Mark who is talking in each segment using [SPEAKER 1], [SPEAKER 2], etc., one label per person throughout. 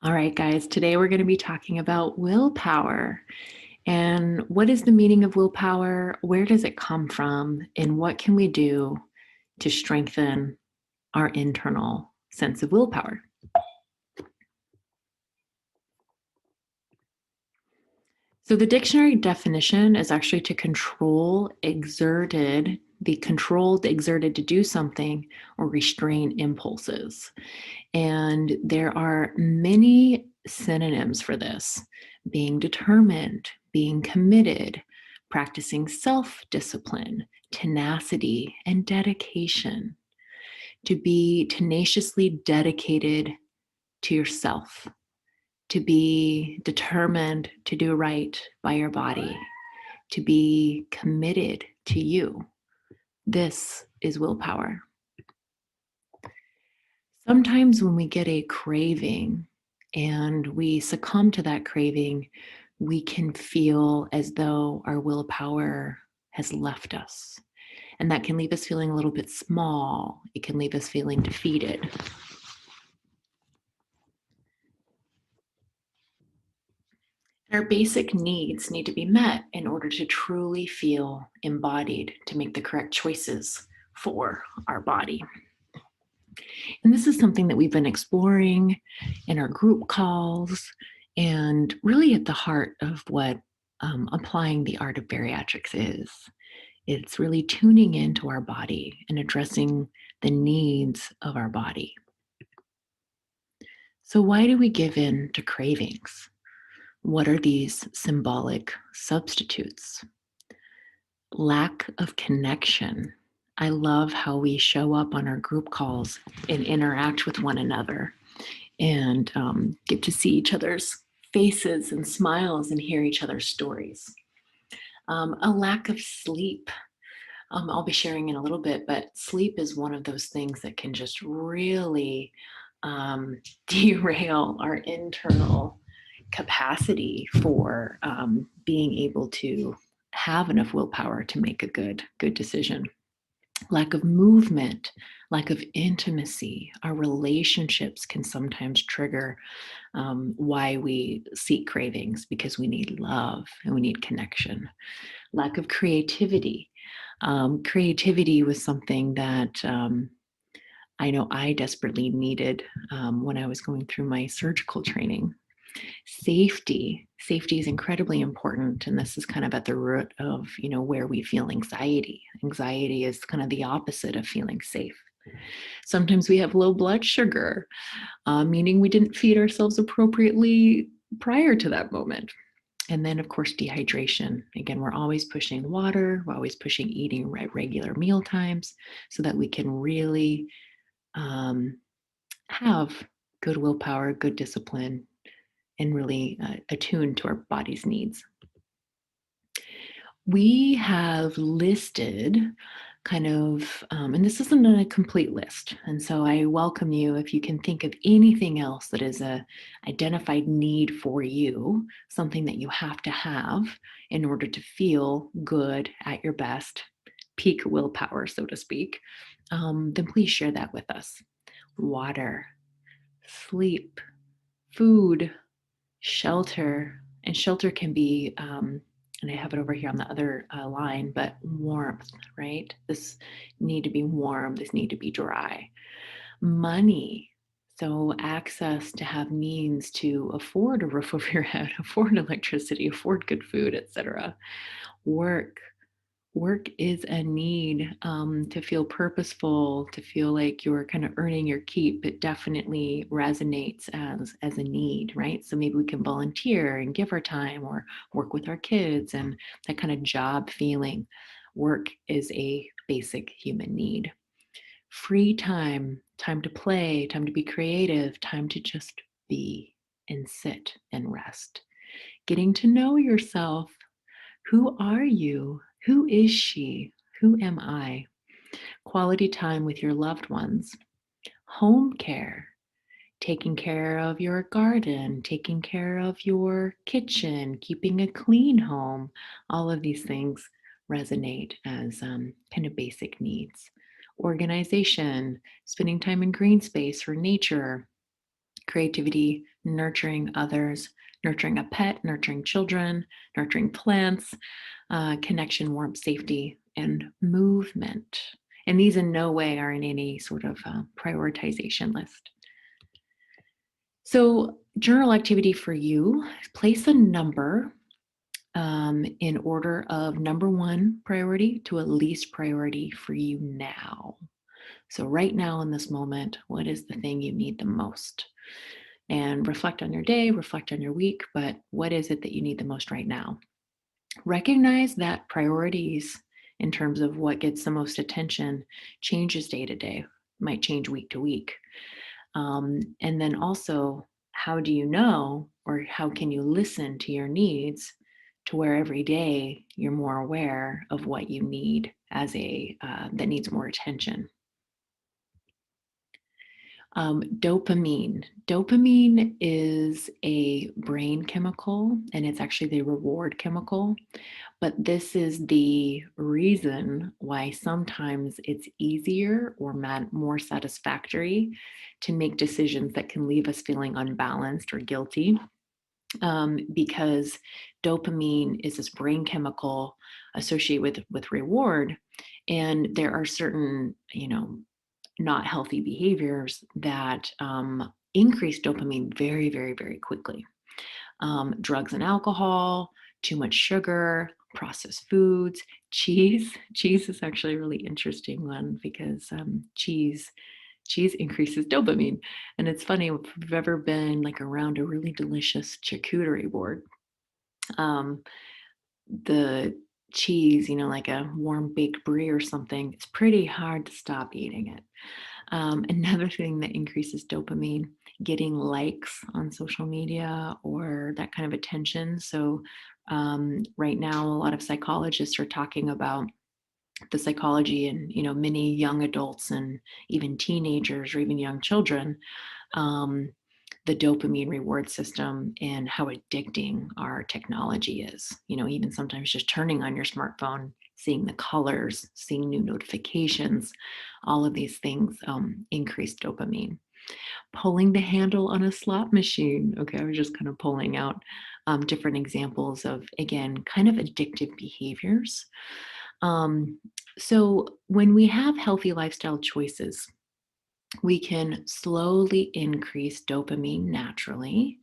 [SPEAKER 1] All right, guys, today we're going to be talking about willpower. And what is the meaning of willpower? Where does it come from? And what can we do to strengthen our internal sense of willpower? So, the dictionary definition is actually to be controlled, exerted to do something or restrain impulses. And there are many synonyms for this: being determined, being committed, practicing self discipline, tenacity, and dedication. To be tenaciously dedicated to yourself, to be determined to do right by your body, to be committed to you. This is willpower. Sometimes when we get a craving and we succumb to that craving, we can feel as though our willpower has left us. And that can leave us feeling a little bit small. It can leave us feeling defeated. Our basic needs need to be met in order to truly feel embodied, to make the correct choices for our body. And this is something that we've been exploring in our group calls and really at the heart of what applying the art of bariatrics is. It's really tuning into our body and addressing the needs of our body. So, why do we give in to cravings? What are these symbolic substitutes? Lack of connection. I love how we show up on our group calls and interact with one another and get to see each other's faces and smiles and hear each other's stories. A lack of sleep. I'll be sharing in a little bit, but sleep is one of those things that can just really derail our internal capacity for being able to have enough willpower to make a good decision. Lack of movement, lack of intimacy. Our relationships can sometimes trigger why we seek cravings, because we need love and we need connection. Lack of creativity. Creativity was something that I know I desperately needed when I was going through my surgical training. Safety is incredibly important, and this is kind of at the root of where we feel anxiety is kind of the opposite of feeling safe. Sometimes we have low blood sugar, meaning we didn't feed ourselves appropriately prior to that moment. And then, of course, dehydration. Again, we're always pushing water, we're always pushing eating at regular meal times so that we can really have good willpower, good discipline, and really attuned to our body's needs. We have listed kind of, and this isn't a complete list. And so I welcome you if you can think of anything else that is a identified need for you, something that you have to have in order to feel good at your best, peak willpower, so to speak, then please share that with us. Water, sleep, food, shelter. And shelter can be, and I have it over here on the other line, but warmth, right? This need to be warm, this need to be dry. Money, so access to have means to afford a roof over your head, afford electricity, afford good food, etc. Work is a need, to feel purposeful, to feel like you're kind of earning your keep. It definitely resonates as a need, right? So maybe we can volunteer and give our time or work with our kids, and that kind of job feeling. Work is a basic human need. Free time, time to play, time to be creative, time to just be and sit and rest. Getting to know yourself. Who are you? Who is she? Who am I? Quality time with your loved ones. Home care. Taking care of your garden, taking care of your kitchen, keeping a clean home. All of these things resonate as kind of basic needs. Organization, spending time in green space or nature, creativity, nurturing others, nurturing a pet, nurturing children, nurturing plants, connection, warmth, safety, and movement. And these in no way are in any sort of prioritization list. So, journal activity for you, place a number in order of number one priority to a least priority for you now. So, right now in this moment, what is the thing you need the most? And reflect on your day, reflect on your week, but what is it that you need the most right now? Recognize that priorities in terms of what gets the most attention changes day to day, might change week to week. And then also, how do you know, or how can you listen to your needs to where every day you're more aware of what you need as that needs more attention? Dopamine. Dopamine is a brain chemical, and it's actually the reward chemical. But this is the reason why sometimes it's easier or more satisfactory to make decisions that can leave us feeling unbalanced or guilty. Because dopamine is this brain chemical associated with reward, and there are certain, not healthy behaviors that increase dopamine very, very, very quickly. Drugs and alcohol, too much sugar, processed foods, cheese. Cheese is actually a really interesting one because cheese increases dopamine. And it's funny, if you've ever been like around a really delicious charcuterie board, um, the cheese, like a warm baked brie or something, it's pretty hard to stop eating it. Another thing that increases dopamine, getting likes on social media or that kind of attention. So, right now, a lot of psychologists are talking about the psychology in many young adults and even teenagers or even young children, um, the dopamine reward system and how addicting our technology is. Even sometimes just turning on your smartphone, seeing the colors, seeing new notifications, all of these things increase dopamine. Pulling the handle on a slot machine. Okay, I was just kind of pulling out different examples of, again, kind of addictive behaviors. Um, so when we have healthy lifestyle choices, we can slowly increase dopamine naturally.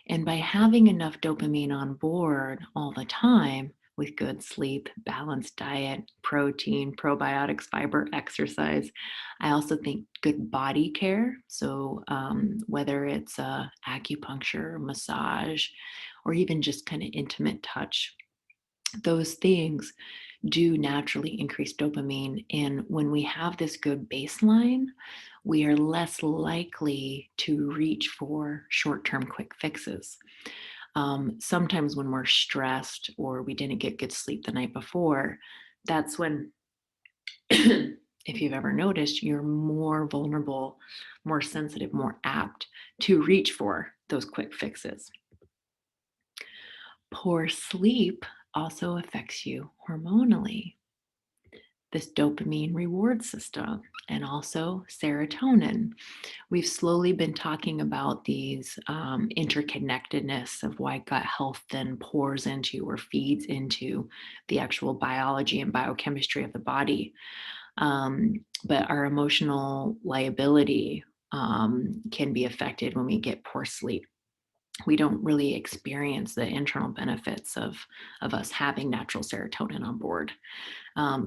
[SPEAKER 1] And by having enough dopamine on board all the time with good sleep, balanced diet, protein, probiotics, fiber, exercise, I also think good body care. So, whether it's acupuncture, massage, or even just kind of intimate touch, those things do naturally increase dopamine. And when we have this good baseline, we are less likely to reach for short term quick fixes. Sometimes when we're stressed or we didn't get good sleep the night before, that's when, if you've ever noticed, you're more vulnerable, more sensitive, more apt to reach for those quick fixes. Poor sleep also affects you hormonally. This dopamine reward system and also serotonin. We've slowly been talking about these interconnectedness of why gut health then pours into or feeds into the actual biology and biochemistry of the body. But our emotional liability can be affected when we get poor sleep. We don't really experience the internal benefits of us having natural serotonin on board.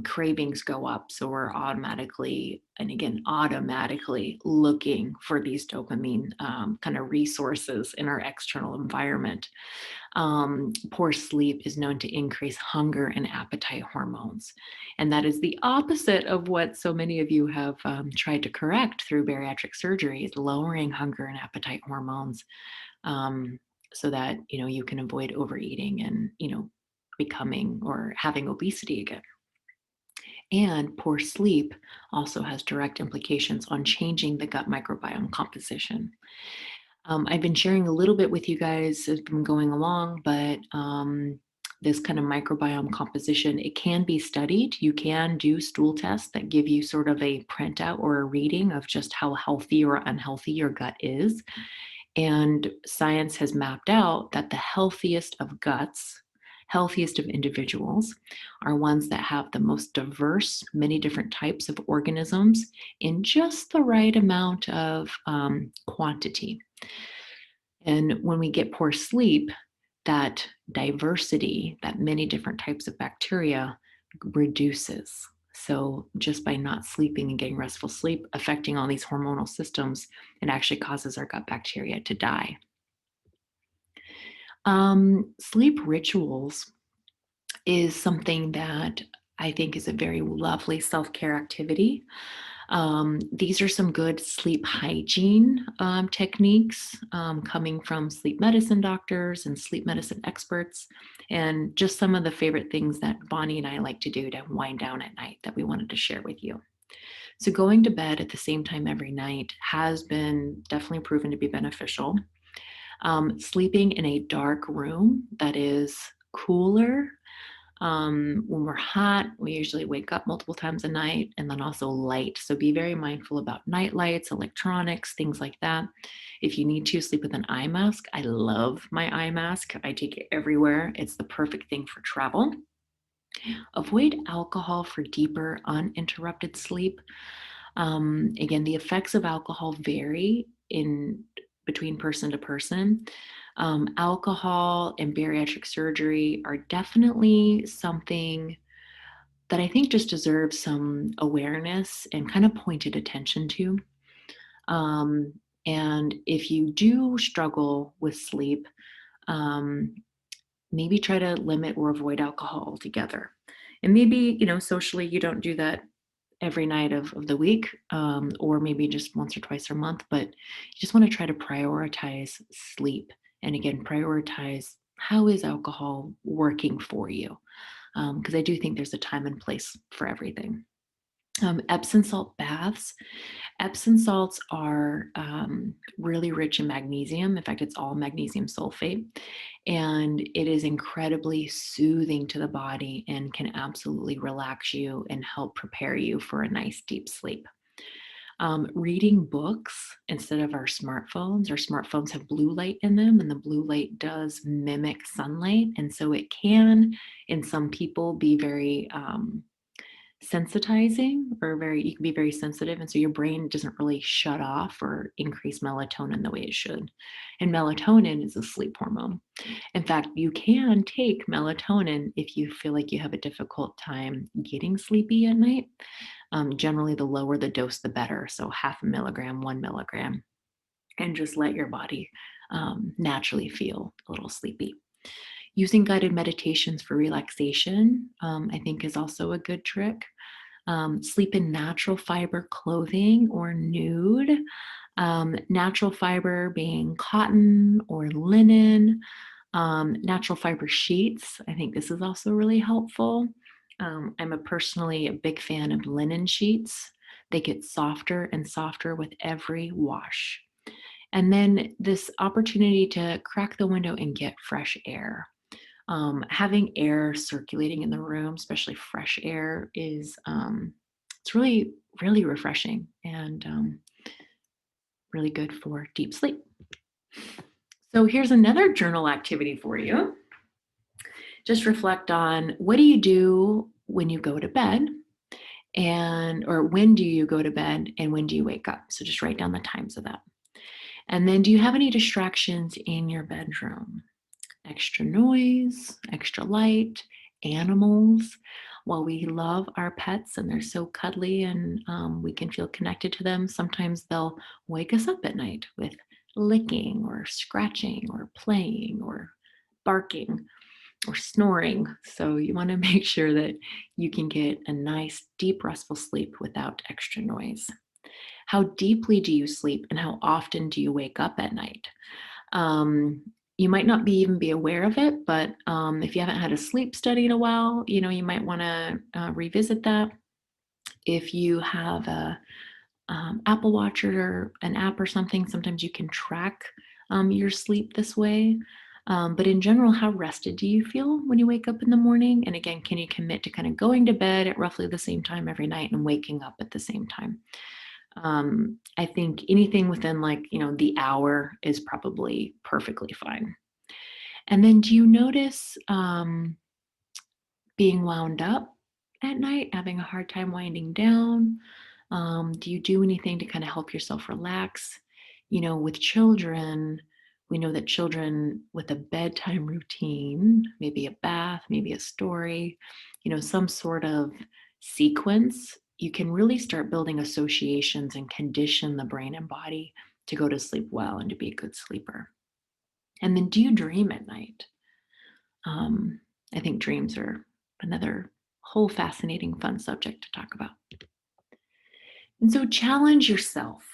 [SPEAKER 1] Cravings go up. So we're automatically, and again, automatically looking for these dopamine kind of resources in our external environment. Poor sleep is known to increase hunger and appetite hormones. And that is the opposite of what so many of you have tried to correct through bariatric surgery, is lowering hunger and appetite hormones, so that, you can avoid overeating and, becoming or having obesity again. And poor sleep also has direct implications on changing the gut microbiome composition. I've been sharing a little bit with you guys as I'm going along, but this kind of microbiome composition, it can be studied. You can do stool tests that give you sort of a printout or a reading of just how healthy or unhealthy your gut is. And science has mapped out that the healthiest of guts, healthiest of individuals, are ones that have the most diverse, many different types of organisms in just the right amount of quantity. And when we get poor sleep, that diversity, that many different types of bacteria reduces. So, just by not sleeping and getting restful sleep, affecting all these hormonal systems, it actually causes our gut bacteria to die. Sleep rituals is something that I think is a very lovely self care activity. These are some good sleep hygiene techniques coming from sleep medicine doctors and sleep medicine experts, and just some of the favorite things that Bonnie and I like to do to wind down at night that we wanted to share with you. So, going to bed at the same time every night has been definitely proven to be beneficial. Sleeping in a dark room that is cooler. When we're hot, we usually wake up multiple times a night, and then also light. So be very mindful about night lights, electronics, things like that. If you need to, sleep with an eye mask. I love my eye mask. I take it everywhere. It's the perfect thing for travel. Avoid alcohol for deeper, uninterrupted sleep. Again, the effects of alcohol vary in between person to person. Alcohol and bariatric surgery are definitely something that I think just deserves some awareness and kind of pointed attention to. Um, and if you do struggle with sleep, um, maybe try to limit or avoid alcohol altogether. And maybe, socially, you don't do that every night of the week, or maybe just once or twice a month, but you just want to try to prioritize sleep. And again, prioritize how is alcohol working for you? Because I do think there's a time and place for everything. Epsom salt baths. Epsom salts are really rich in magnesium. In fact, it's all magnesium sulfate. And it is incredibly soothing to the body and can absolutely relax you and help prepare you for a nice deep sleep. Reading books instead of our smartphones. Our smartphones have blue light in them, and the blue light does mimic sunlight. And so it can, in some people, be very sensitizing, or you can be very sensitive, and so your brain doesn't really shut off or increase melatonin the way it should. And melatonin is a sleep hormone. In fact, you can take melatonin if you feel like you have a difficult time getting sleepy at night. Generally, the lower the dose, the better. So 0.5 milligram, 1 milligram, and just let your body naturally feel a little sleepy. Using guided meditations for relaxation, I think, is also a good trick. Sleep in natural fiber clothing or nude. Natural fiber being cotton or linen. Natural fiber sheets. I think this is also really helpful. I'm personally a big fan of linen sheets. They get softer and softer with every wash. And then this opportunity to crack the window and get fresh air. Having air circulating in the room, especially fresh air, is it's really, really refreshing and really good for deep sleep. So here's another journal activity for you. Just reflect on, what do you do when you go to bed, or when do you go to bed and when do you wake up? So just write down the times of that. And then, do you have any distractions in your bedroom? Extra noise, extra light, animals. While we love our pets and they're so cuddly, and we can feel connected to them, sometimes they'll wake us up at night with licking or scratching or playing or barking or snoring. So you want to make sure that you can get a nice, deep, restful sleep without extra noise. How deeply do you sleep, and how often do you wake up at night? Um, you might not even be aware of it, but if you haven't had a sleep study in a while, you might want to revisit that. If you have a Apple Watch or an app or something, sometimes you can track your sleep this way. But in general, how rested do you feel when you wake up in the morning? And again, can you commit to kind of going to bed at roughly the same time every night and waking up at the same time? I think anything within like, the hour is probably perfectly fine. And then do you notice being wound up at night, having a hard time winding down? Do you do anything to kind of help yourself relax? With children, we know that children with a bedtime routine, maybe a bath, maybe a story, some sort of sequence, you can really start building associations and condition the brain and body to go to sleep well and to be a good sleeper. And then do you dream at night? Um, I think dreams are another whole fascinating, fun subject to talk about. And so challenge yourself.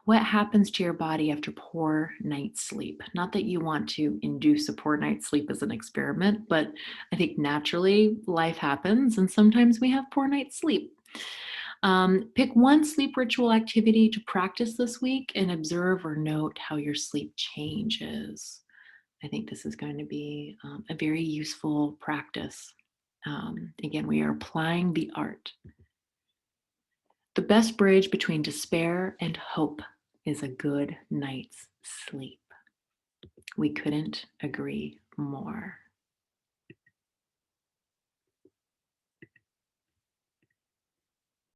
[SPEAKER 1] What happens to your body after poor night's sleep? Not that you want to induce a poor night's sleep as an experiment, but I think naturally life happens and sometimes we have poor night's sleep. Pick one sleep ritual activity to practice this week and observe or note how your sleep changes. I think this is going to be a very useful practice. Again, we are applying the art. The best bridge between despair and hope is a good night's sleep. We couldn't agree more.